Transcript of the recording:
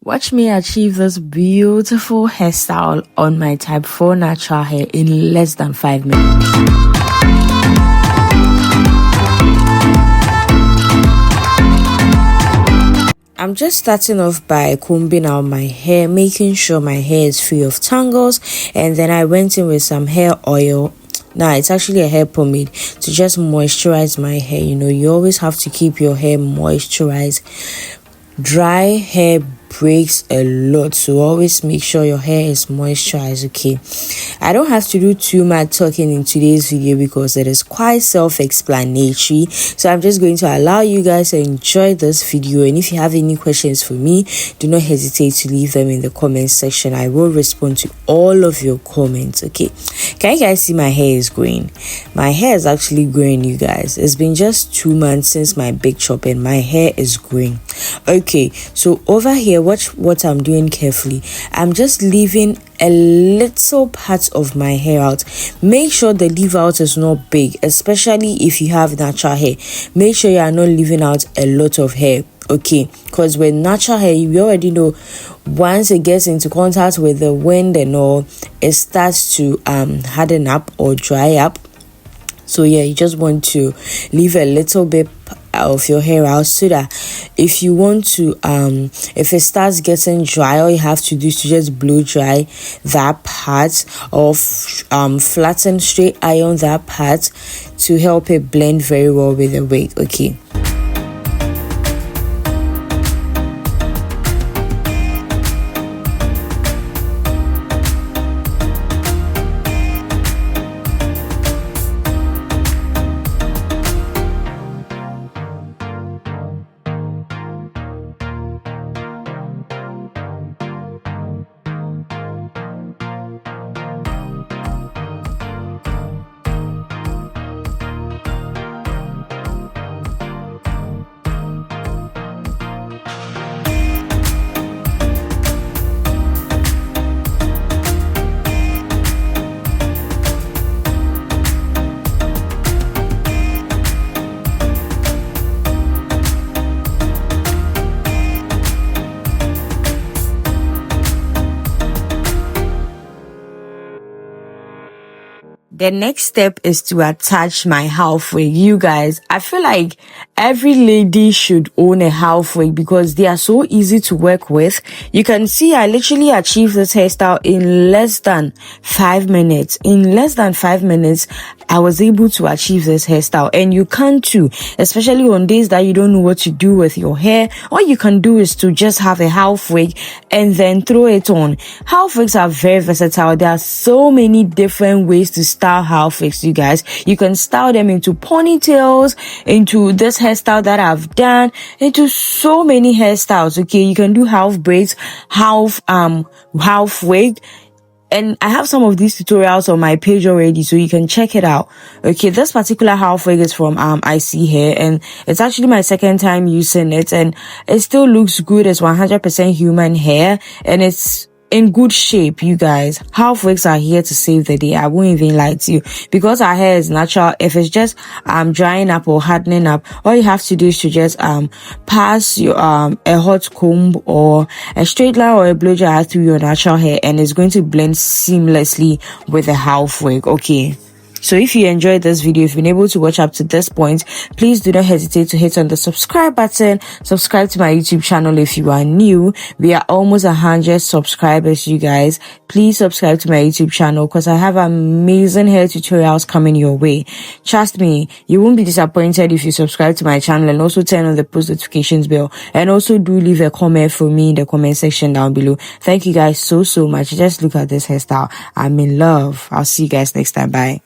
Watch me achieve this beautiful hairstyle on my type 4 natural hair in less than 5 minutes. I'm just starting off by combing out my hair, making sure my hair is free of tangles, and then I went in with some hair oil. Now it's actually a hair pomade to just moisturize my hair. You always have to keep your hair moisturized. Dry hair breaks a lot, so always make sure your hair is moisturized. Okay, I don't have to do too much talking in today's video because it is quite self-explanatory, so I'm just going to allow you guys to enjoy this video. And if you have any questions for me, do not hesitate to leave them in the comment section. I will respond to all of your comments. Okay, can you guys see my hair is growing? My hair is actually growing, you guys. It's been just 2 months since my big chop and my hair is growing. Okay, so over here, watch what I'm doing carefully. I'm just leaving a little part of my hair out. Make sure the leave out is not big, especially if you have natural hair. Make sure you are not leaving out a lot of hair. Okay, because with natural hair, you already know once it gets into contact with the wind and all, it starts to harden up or dry up. So yeah, you just want to leave a little bit of your hair out so that if you want to if it starts getting dry, all you have to do is to just blow dry that part or flatten straight iron that part to help it blend very well with the wig. Okay. The next step is to attach my half wig. You guys, I feel like every lady should own a half wig because they are so easy to work with. You can see I literally achieved this hairstyle in less than 5 minutes. In less than 5 minutes, I was able to achieve this hairstyle, and you can too, especially on days that you don't know what to do with your hair. All you can do is to just have a half wig and then throw it on. Half wigs are very versatile. There are so many different ways to style half wigs, you guys. You can style them into ponytails, into this hairstyle that I've done, into so many hairstyles. Okay, you can do half braids, half wig. And I have some of these tutorials on my page already, so you can check it out. Okay, this particular half wig is from IC Hair, and it's actually my second time using it, and it still looks good. It's 100% human hair, and it's in good shape, you guys. Half wigs are here to save the day. I won't even lie to you, because our hair is natural. If it's just drying up or hardening up, all you have to do is to just pass your a hot comb or a straight line or a blow dryer through your natural hair, and it's going to blend seamlessly with a half wig. Okay, so if you enjoyed this video, if you've been able to watch up to this point, please do not hesitate to hit on the subscribe button. Subscribe to my YouTube channel if you are new. We are almost 100 subscribers, you guys. Please subscribe to my YouTube channel because I have amazing hair tutorials coming your way. Trust me, you won't be disappointed if you subscribe to my channel, and also turn on the post notifications bell, and also do leave a comment for me in the comment section down below. Thank you guys so much. Just look at this hairstyle. I'm in love. I'll see you guys next time. Bye.